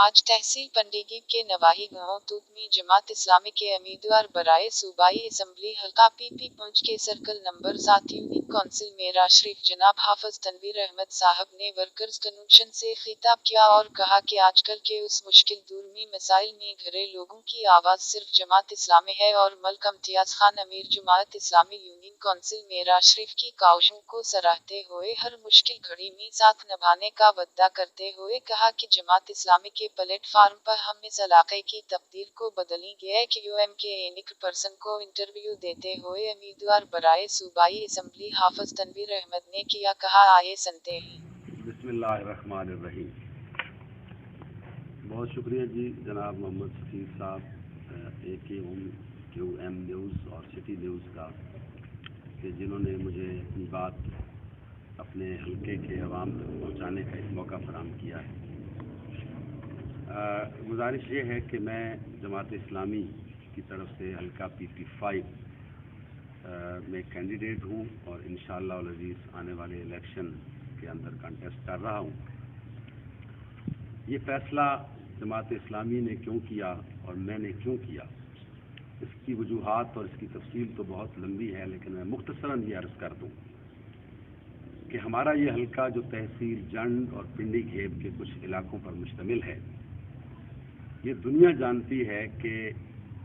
آج تحصیل پنڈیگی کے نواحی گاؤں توت میں جماعت اسلامی کے امیدوار برائے صوبائی اسمبلی حلقہ پی پی پونچھ کے سرکل نمبر 7 یونین کونسل میرا شریف جناب حافظ تنویر احمد صاحب نے ورکرز کنونشن سے خطاب کیا اور کہا کہ آج کل کے اس مشکل دور میں مسائل میں گھرے لوگوں کی آواز صرف جماعت اسلامی ہے اور ملک امتیاز خان امیر جماعت اسلامی یونین کونسل میرا شریف کی کاوشوں کو سراہتے ہوئے ہر مشکل گھڑی میں ساتھ نبھانے کا وعدہ کرتے ہوئے کہا کہ جماعت اسلامی کے پلیٹ فارم پر ہم اس علاقے کی تقدیر کو بدلیں گے کہ یو ایم کے اینک پرسن کو انٹرویو دیتے ہوئے امیدوار برائے صوبائی اسمبلی حافظ تنویر احمد نے کیا کہا، آئے سنتے ہیں۔ بسم اللہ الرحمن الرحیم۔ بہت شکریہ جی جناب محمد شفیق صاحب AKM نیوز اور سٹی نیوز کا کہ جنہوں نے مجھے اپنی بات اپنے حلقے کے عوام تک پہنچانے کا ایک موقع فراہم کیا ہے۔ گزارش یہ ہے کہ میں جماعت اسلامی کی طرف سے حلقہ PP5 میں کینڈیڈیٹ ہوں اور انشاءاللہ العزیز آنے والے الیکشن کے اندر کنٹیسٹ کر رہا ہوں۔ یہ فیصلہ جماعت اسلامی نے کیوں کیا اور میں نے کیوں کیا، اس کی وجوہات اور اس کی تفصیل تو بہت لمبی ہے، لیکن میں مختصراً یہ عرض کر دوں کہ ہمارا یہ حلقہ جو تحصیل جنڈ اور پنڈی گھیب کے کچھ علاقوں پر مشتمل ہے، یہ دنیا جانتی ہے کہ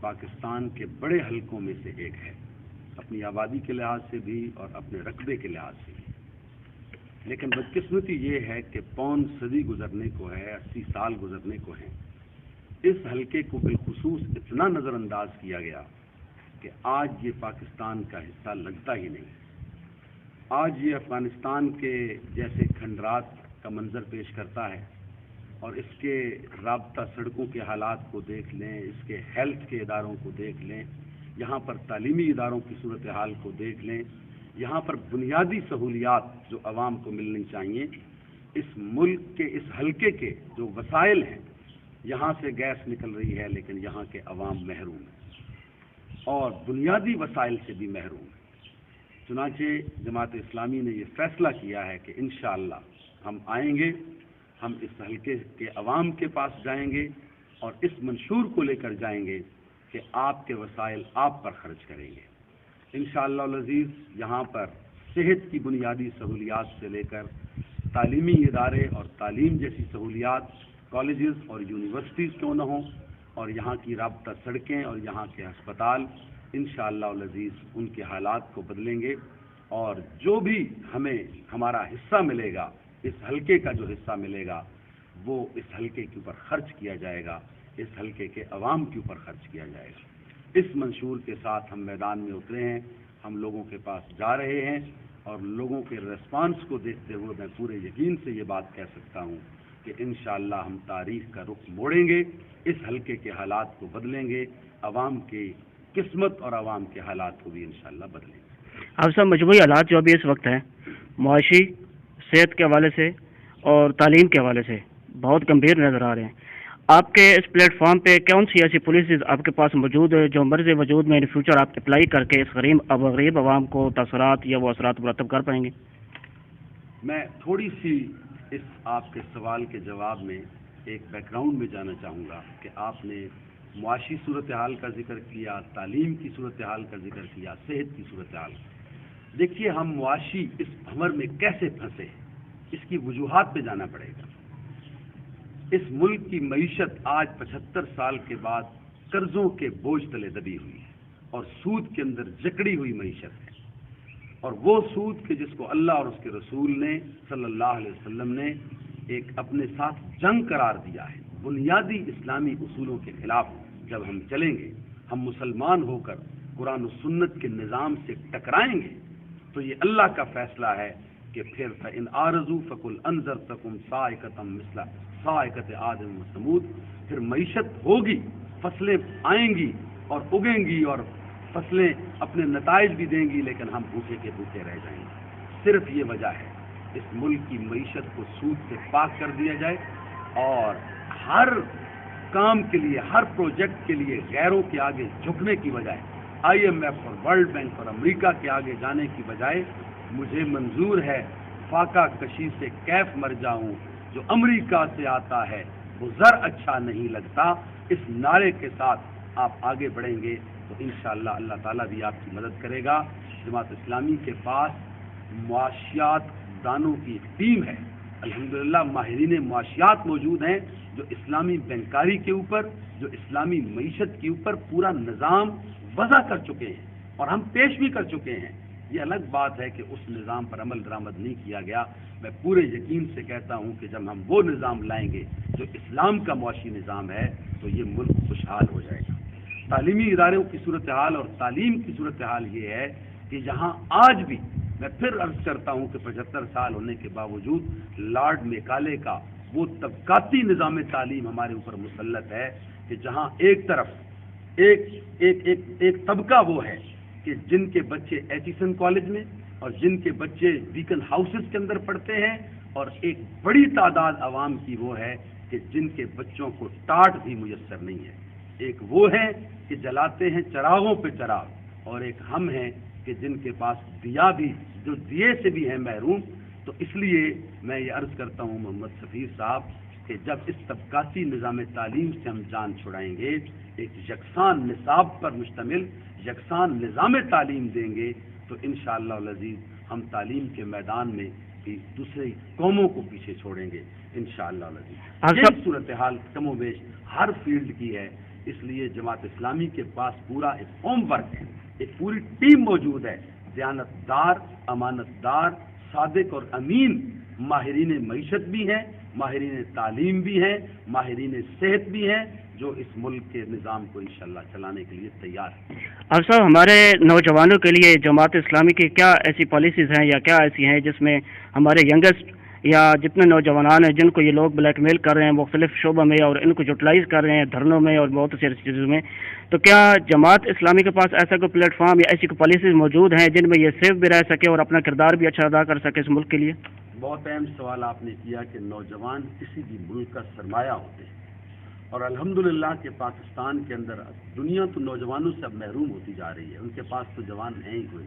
پاکستان کے بڑے حلقوں میں سے ایک ہے، اپنی آبادی کے لحاظ سے بھی اور اپنے رقبے کے لحاظ سے بھی۔ لیکن بدقسمتی یہ ہے کہ پون صدی گزرنے کو ہے، 80 سال گزرنے کو ہیں، اس حلقے کو بالخصوص اتنا نظر انداز کیا گیا کہ آج یہ پاکستان کا حصہ لگتا ہی نہیں۔ آج یہ افغانستان کے جیسے کھنڈرات کا منظر پیش کرتا ہے، اور اس کے رابطہ سڑکوں کے حالات کو دیکھ لیں، اس کے ہیلتھ کے اداروں کو دیکھ لیں، یہاں پر تعلیمی اداروں کی صورتحال کو دیکھ لیں، یہاں پر بنیادی سہولیات جو عوام کو ملنی چاہیے، اس ملک کے اس حلقے کے جو وسائل ہیں، یہاں سے گیس نکل رہی ہے لیکن یہاں کے عوام محروم ہیں اور بنیادی وسائل سے بھی محروم ہیں۔ چنانچہ جماعت اسلامی نے یہ فیصلہ کیا ہے کہ انشاءاللہ ہم آئیں گے، ہم اس حلقے کے عوام کے پاس جائیں گے اور اس منشور کو لے کر جائیں گے کہ آپ کے وسائل آپ پر خرچ کریں گے۔ انشاءاللہ العزیز یہاں پر صحت کی بنیادی سہولیات سے لے کر تعلیمی ادارے اور تعلیم جیسی سہولیات، کالجز اور یونیورسٹیز کیوں نہ ہوں، اور یہاں کی رابطہ سڑکیں اور یہاں کے ہسپتال، انشاءاللہ العزیز ان کے حالات کو بدلیں گے، اور جو بھی ہمیں ہمارا حصہ ملے گا، اس حلقے کا جو حصہ ملے گا، وہ اس حلقے کے اوپر خرچ کیا جائے گا، اس حلقے کے عوام کے اوپر خرچ کیا جائے گا۔ اس منشور کے ساتھ ہم میدان میں اترے ہیں، ہم لوگوں کے پاس جا رہے ہیں، اور لوگوں کے ریسپانس کو دیکھتے ہوئے میں پورے یقین سے یہ بات کہہ سکتا ہوں کہ انشاءاللہ ہم تاریخ کا رخ موڑیں گے، اس حلقے کے حالات کو بدلیں گے، عوام کی قسمت اور عوام کے حالات کو بھی انشاءاللہ بدلیں گے۔ اب سب مجموعی حالات جو ابھی اس وقت ہیں، معاشی، صحت کے حوالے سے اور تعلیم کے حوالے سے بہت گمبھیر نظر آ رہے ہیں۔ آپ کے اس پلیٹ فارم پہ کون سی ایسی پالیسیز آپ کے پاس موجود ہے جو مرض وجود میں ان فیوچر آپ اپلائی کر کے اس غریب عوام کو تاثرات یا وہ اثرات مرتب کر پائیں گے؟ میں تھوڑی سی اس آپ کے سوال کے جواب میں ایک بیک گراؤنڈ میں جانا چاہوں گا کہ آپ نے معاشی صورتحال کا ذکر کیا، تعلیم کی صورتحال کا ذکر کیا، صحت کی صورتحال۔ دیکھیے ہم معاشی اس بھنور میں کیسے پھنسے، اس کی وجوہات پہ جانا پڑے گا۔ اس ملک کی معیشت آج 75 سال کے بعد قرضوں کے بوجھ تلے دبی ہوئی ہے اور سود کے اندر جکڑی ہوئی معیشت ہے، اور وہ سود کہ جس کو اللہ اور اس کے رسول نے صلی اللہ علیہ وسلم نے ایک اپنے ساتھ جنگ قرار دیا ہے۔ بنیادی اسلامی اصولوں کے خلاف جب ہم چلیں گے، ہم مسلمان ہو کر قرآن و سنت کے نظام سے ٹکرائیں گے، تو یہ اللہ کا فیصلہ ہے کہ پھر فَإِنْ آرَزُوا فَقُلْ أَنذَرْتَكُمْ صَاعِقَةً مِثْلَ صَاعِقَةِ عَادٍ وَثَمُودَ۔ پھر معیشت ہوگی، فصلیں آئیں گی اور اگیں گی اور فصلیں اپنے نتائج بھی دیں گی، لیکن ہم بھوکے کے بھوکے رہ جائیں گے۔ صرف یہ وجہ ہے اس ملک کی معیشت کو سود سے پاک کر دیا جائے، اور ہر کام کے لیے، ہر پروجیکٹ کے لیے غیروں کے آگے جھکنے کی بجائے، IMF اور ورلڈ بینک اور امریکہ کے آگے جانے کی بجائے مجھے منظور ہے فاقہ کشی سے کیف مر جاؤں جو امریکہ سے آتا ہے، وہ زر اچھا نہیں لگتا، اس نعرے کے ساتھ آپ آگے بڑھیں گے تو انشاءاللہ اللہ تعالیٰ بھی آپ کی مدد کرے گا۔ جماعت اسلامی کے پاس معاشیات دانوں کی ایک ٹیم ہے، الحمدللہ ماہرین معاشیات موجود ہیں جو اسلامی بینکاری کے اوپر، جو اسلامی معیشت کے اوپر پورا نظام وضع کر چکے ہیں اور ہم پیش بھی کر چکے ہیں۔ یہ الگ بات ہے کہ اس نظام پر عمل درآمد نہیں کیا گیا۔ میں پورے یقین سے کہتا ہوں کہ جب ہم وہ نظام لائیں گے جو اسلام کا معاشی نظام ہے تو یہ ملک خوشحال ہو جائے گا۔ تعلیمی اداروں کی صورتحال اور تعلیم کی صورتحال یہ ہے کہ یہاں آج بھی میں پھر عرض کرتا ہوں کہ 75 سال ہونے کے باوجود لارڈ میکالے کا وہ طبقاتی نظام تعلیم ہمارے اوپر مسلط ہے کہ جہاں ایک طرف ایک طبقہ وہ ہے کہ جن کے بچے ایچیسن کالج میں اور جن کے بچے بیکن ہاؤسز کے اندر پڑھتے ہیں، اور ایک بڑی تعداد عوام کی وہ ہے کہ جن کے بچوں کو ٹاٹ بھی میسر نہیں ہے۔ ایک وہ ہیں کہ جلاتے ہیں چراغوں پہ چراغ، اور ایک ہم ہیں کہ جن کے پاس دیا بھی، جو دیے سے بھی ہیں محروم۔ تو اس لیے میں یہ عرض کرتا ہوں محمد سفیر صاحب کہ جب اس طبقاتی نظام تعلیم سے ہم جان چھڑائیں گے، ایک یکساں نصاب پر مشتمل یکساں نظام تعلیم دیں گے تو انشاءاللہ العزیز ہم تعلیم کے میدان میں بھی دوسری قوموں کو پیچھے چھوڑیں گے انشاءاللہ العزیز۔ یہ صورتحال کم و بیش ہر فیلڈ کی ہے، اس لیے جماعت اسلامی کے پاس پورا ایک ہوم ورک ہے، ایک پوری ٹیم موجود ہے، دیانت دار، امانت دار، صادق اور امین ماہرین معیشت بھی ہیں، ماہرین تعلیم بھی ہیں، ماہرین صحت بھی ہیں، جو اس ملک کے نظام کو انشاءاللہ چلانے کے لیے تیار ہیں۔ اب صاحب ہمارے نوجوانوں کے لیے جماعت اسلامی کی کیا ایسی پالیسیز ہیں یا کیا ایسی ہیں جس میں ہمارے ینگسٹ یا جتنے نوجوان ہیں جن کو یہ لوگ بلیک میل کر رہے ہیں مختلف شعبوں میں اور ان کو یوٹیلائز کر رہے ہیں دھرنوں میں اور بہت سی ایسی چیزوں میں، تو کیا جماعت اسلامی کے پاس ایسا کوئی پلیٹ فارم یا ایسی کوئی پالیسیز موجود ہیں جن میں یہ سیف بھی رہ سکے اور اپنا کردار بھی اچھا ادا کر سکے اس ملک کے لیے؟ بہت اہم سوال آپ نے کیا کہ نوجوان کسی بھی ملک کا سرمایہ ہوتے ہیں، اور الحمدللہ کہ پاکستان کے اندر دنیا تو نوجوانوں سے اب محروم ہوتی جا رہی ہے، ان کے پاس تو جوان ہیں ہی کوئی۔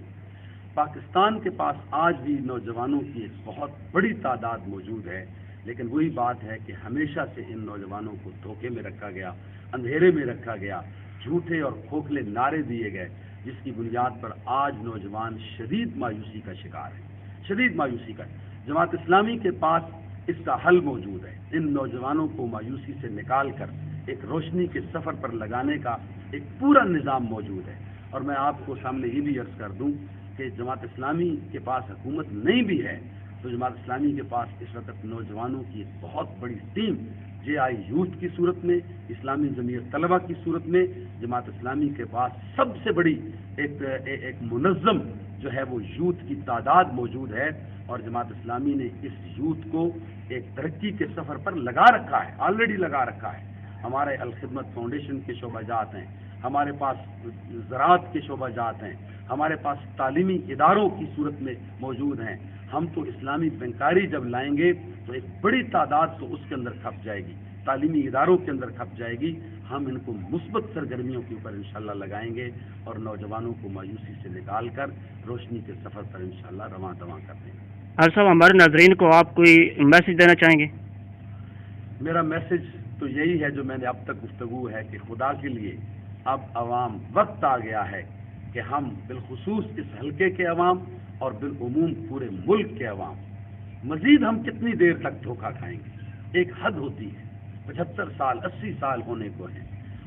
پاکستان کے پاس آج بھی نوجوانوں کی ایک بہت بڑی تعداد موجود ہے، لیکن وہی بات ہے کہ ہمیشہ سے ان نوجوانوں کو دھوکے میں رکھا گیا، اندھیرے میں رکھا گیا، جھوٹے اور کھوکھلے نعرے دیے گئے، جس کی بنیاد پر آج نوجوان شدید مایوسی کا شکار ہے، شدید مایوسی کا۔ جماعت اسلامی کے پاس اس کا حل موجود ہے، ان نوجوانوں کو مایوسی سے نکال کر ایک روشنی کے سفر پر لگانے کا ایک پورا نظام موجود ہے۔ اور میں آپ کو سامنے یہ بھی عرض کر دوں کہ جماعت اسلامی کے پاس حکومت نہیں بھی ہے تو جماعت اسلامی کے پاس اس وقت نوجوانوں کی ایک بہت بڑی ٹیم جے آئی یوتھ کی صورت میں، اسلامی ضمیر طلبہ کی صورت میں، جماعت اسلامی کے پاس سب سے بڑی ایک منظم جو ہے وہ یوتھ کی تعداد موجود ہے، اور جماعت اسلامی نے اس یوتھ کو ایک ترقی کے سفر پر لگا رکھا ہے، آلریڈی لگا رکھا ہے۔ ہمارے الخدمت فاؤنڈیشن کے شعبہ جات ہیں، ہمارے پاس زراعت کے شعبہ جات ہیں، ہمارے پاس تعلیمی اداروں کی صورت میں موجود ہیں۔ ہم تو اسلامی بینکاری جب لائیں گے تو ایک بڑی تعداد تو اس کے اندر کھپ جائے گی، تعلیمی اداروں کے اندر کھپ جائے گی۔ ہم ان کو مثبت سرگرمیوں کے اوپر انشاءاللہ لگائیں گے اور نوجوانوں کو مایوسی سے نکال کر روشنی کے سفر پر انشاءاللہ رواں دواں کر دیں گے۔ صاحب ہمارے ناظرین کو آپ کوئی میسج دینا چاہیں گے؟ میرا میسج تو یہی ہے جو میں نے اب تک گفتگو ہے کہ خدا کے لیے اب عوام وقت آ گیا ہے کہ ہم بالخصوص اس حلقے کے عوام اور بالعموم پورے ملک کے عوام مزید ہم کتنی دیر تک دھوکہ کھائیں گے؟ ایک حد ہوتی ہے، 75 سال 80 سال ہونے کو ہیں،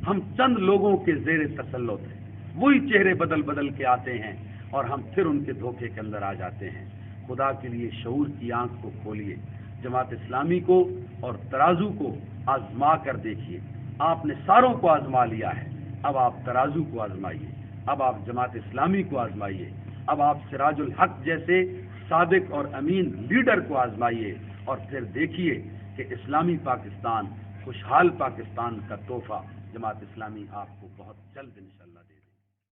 ہم چند لوگوں کے زیر تسلط ہیں، وہی چہرے بدل بدل کے آتے ہیں اور ہم پھر ان کے دھوکے کے اندر آ جاتے ہیں۔ خدا کے لیے شعور کی آنکھ کو کھولیے، جماعت اسلامی کو اور ترازو کو آزما کر دیکھیے۔ آپ نے ساروں کو آزما لیا ہے، اب آپ ترازو کو آزمائیے، اب آپ جماعت اسلامی کو آزمائیے، اب آپ سراج الحق جیسے صادق اور امین لیڈر کو آزمائیے، اور پھر دیکھیے کہ اسلامی پاکستان، خوشحال پاکستان کا تحفہ جماعت اسلامی آپ کو بہت جلد انشاءاللہ